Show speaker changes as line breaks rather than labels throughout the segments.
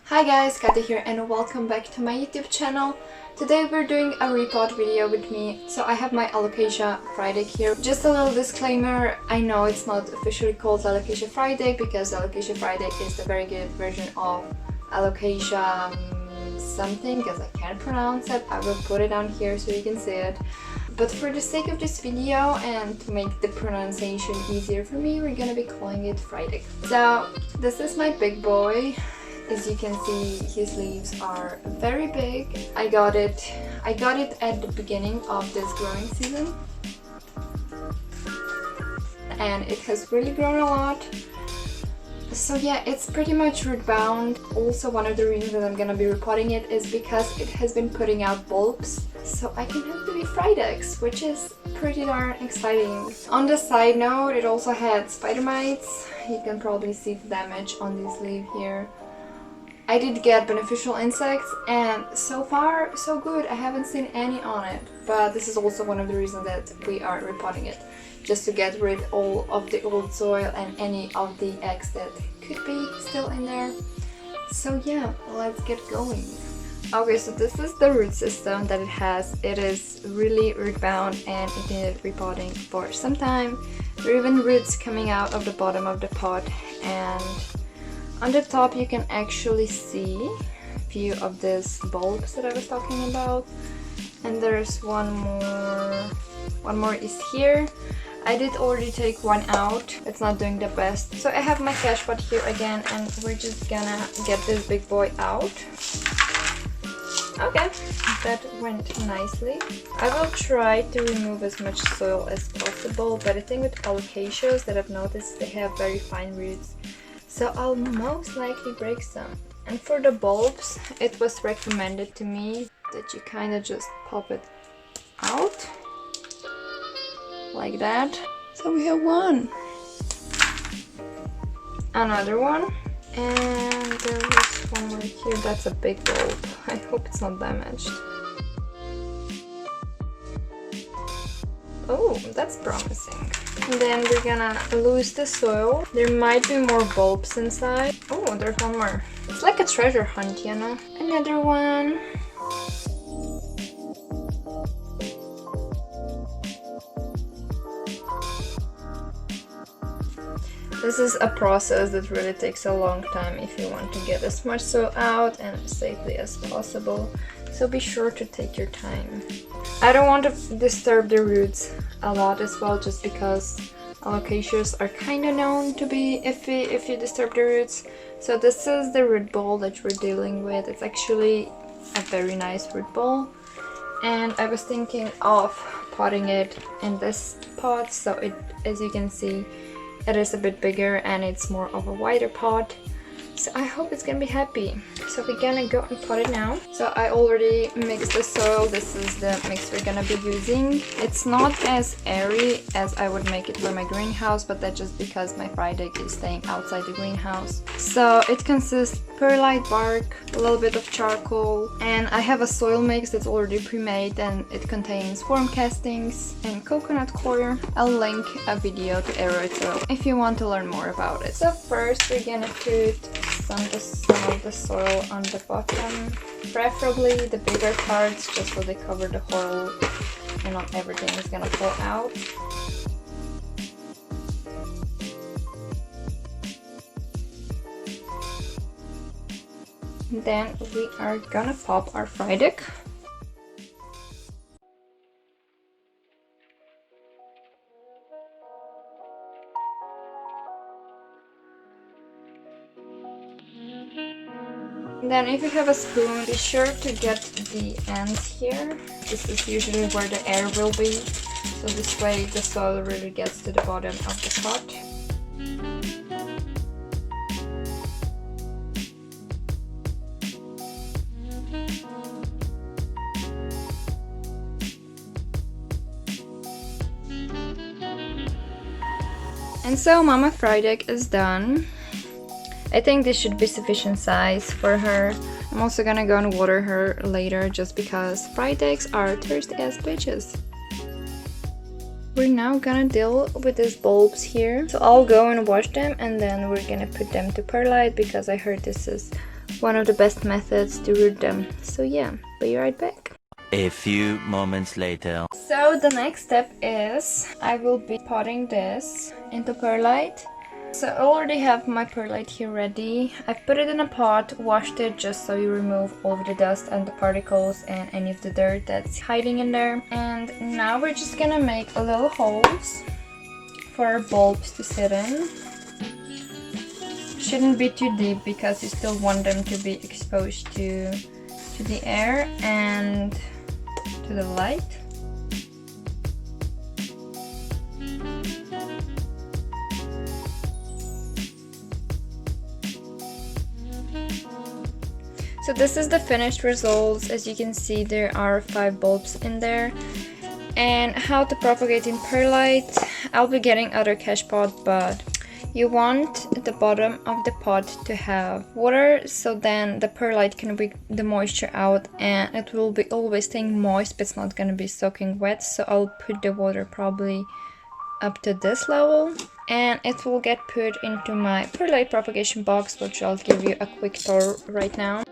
Hi guys, Kate here and welcome back to my YouTube channel. Today we're doing a repot video with me. So I have my Alocasisa Frydek here. Just a little disclaimer, I know it's not officially called Alocasisa Frydek because Alocasisa Frydek is the very good version of Alocasia something, because I can't pronounce it. I will put it on here so you can see it. But for the sake of this video and to make the pronunciation easier for me, we're gonna be calling it Frydek. So this is my big boy. As you can see, his leaves are very big. I got it at the beginning of this growing season. And it has really grown a lot. So yeah, it's pretty much root bound. Also, one of the reasons that I'm gonna be repotting it is because it has been putting out bulbs. So I can have baby Frydeks, which is pretty darn exciting. On the side note, it also had spidermites. You can probably see the damage on this leaf here. I did get beneficial insects and so far so good. I haven't seen any on it, but this is also one of the reasons that we are repotting it, just to get rid all of the old soil and any of the eggs that could be still in there. So yeah, let's get going. Okay, so this is the root system that it has. It is really root bound and it needed repotting for some time. There are even roots coming out of the bottom of the pot, and on the top you can actually see a few of these bulbs that I was talking about. And there's one more is here. I did already take one out. It's not doing the best. So I have my cash pot here again and we're just gonna get this big boy out. Okay, that went nicely. I will try to remove as much soil as possible, but the thing with Alocasias that I've noticed, they have very fine roots. So I'll most likely break some. And for the bulbs, it was recommended to me that you kind of just pop it out like that. So we have one, another one, and there was one more here. That's a big bulb. I hope it's not damaged. Oh, that's promising. And then we're gonna lose the soil. There might be more bulbs inside. Oh, there's one more. It's like a treasure hunt, you know? Another one. This is a process that really takes a long time if you want to get as much soil out and as safely as possible. So be sure to take your time. I don't want to disturb the roots a lot as well, just because Alocasias are kind of known to be iffy if you disturb the roots. So this is the root ball that we're dealing with. It's actually a very nice root ball. And I was thinking of potting it in this pot, so it, as you can see, it is a bit bigger and it's more of a wider pot. So I hope it's gonna be happy. So we're gonna go and pot it now. So I already mixed the soil. This is the mix we're gonna be using. It's not as airy as I would make it for my greenhouse, but that's just because my Frydek is staying outside the greenhouse. So it consists perlite bark, a little bit of charcoal, and I have a soil mix that's already pre-made, and it contains worm castings and coconut coir. I'll link a video to Aroid soil if you want to learn more about it. So first we're gonna put some of the soil on the bottom, preferably the bigger parts, just so they cover the hole and not everything is gonna fall out. Then we are gonna pop our Frydek. Then if you have a spoon, be sure to get the ends here. This is usually where the air will be. So this way the soil really gets to the bottom of the pot. And so Mama Frydek is done. I think this should be sufficient size for her. I'm also gonna go and water her later just because Frydeks are thirsty as bitches. We're now gonna deal with these bulbs here. So I'll go and wash them and then we're gonna put them to perlite because I heard this is one of the best methods to root them. So yeah, be right back.
A few moments later.
So the next step is I will be potting this into perlite. So I already have my perlite here ready. I've put it in a pot, washed it just so you remove all of the dust and the particles and any of the dirt that's hiding in there. And now we're just gonna make a little holes for our bulbs to sit in. Shouldn't be too deep because you still want them to be exposed to the air and to the light. So this is the finished results. As you can see, there are 5 bulbs in there. And how to propagate in perlite, I'll be getting other cache pot, but you want the bottom of the pot to have water, so then the perlite can bring the moisture out and it will be always staying moist, but it's not going to be soaking wet. So I'll put the water probably up to this level, and it will get put into my perlite propagation box, which I'll give you a quick tour right now.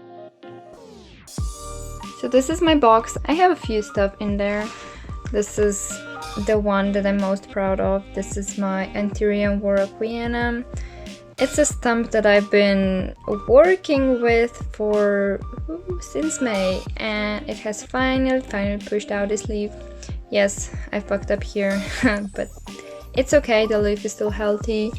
So this is my box. I have a few stuff in there. This is the one that I'm most proud of. This is my Alocasia. It's a stump that I've been working with since May, and it has finally pushed out its leaf. Yes, I fucked up here, but it's okay, the leaf is still healthy.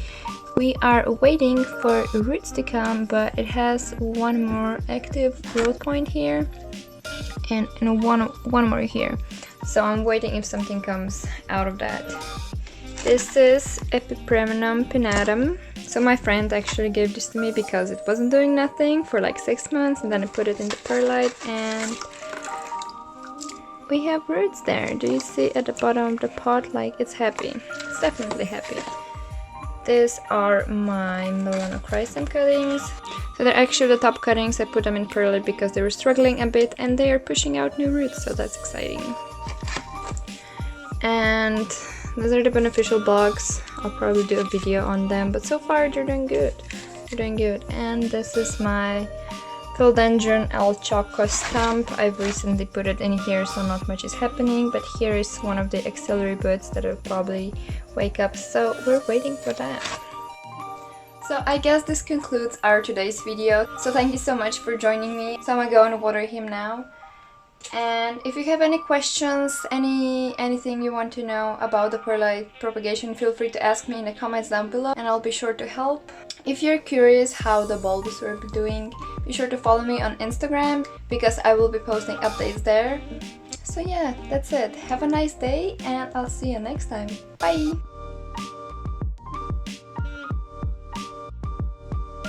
We are waiting for roots to come, but it has one more active growth point here and one more here. So I'm waiting if something comes out of that. This is Epipremnum pinnatum. So my friend actually gave this to me because it wasn't doing nothing for like 6 months, and then I put it in the perlite and we have roots there. Do you see at the bottom of the pot? Like, it's happy. It's definitely happy. These are my melanochrysum cuttings. So they're actually the top cuttings. I put them in perlite because they were struggling a bit and they are pushing out new roots, so that's exciting. And those are the beneficial blocks. I'll probably do a video on them, but so far they're doing good. They're doing good. And this is my Philodendron Alchoco stump. I've recently put it in here, so not much is happening, but here is one of the auxiliary buds that will probably wake up, so we're waiting for that. So I guess this concludes our today's video. So thank you so much for joining me. So I'm gonna go and water him now. And if you have any questions, anything you want to know about the perlite propagation, feel free to ask me in the comments down below and I'll be sure to help. If you're curious how the bulbs were doing, be sure to follow me on Instagram because I will be posting updates there. So yeah, that's it. Have a nice day and I'll see you next time. Bye!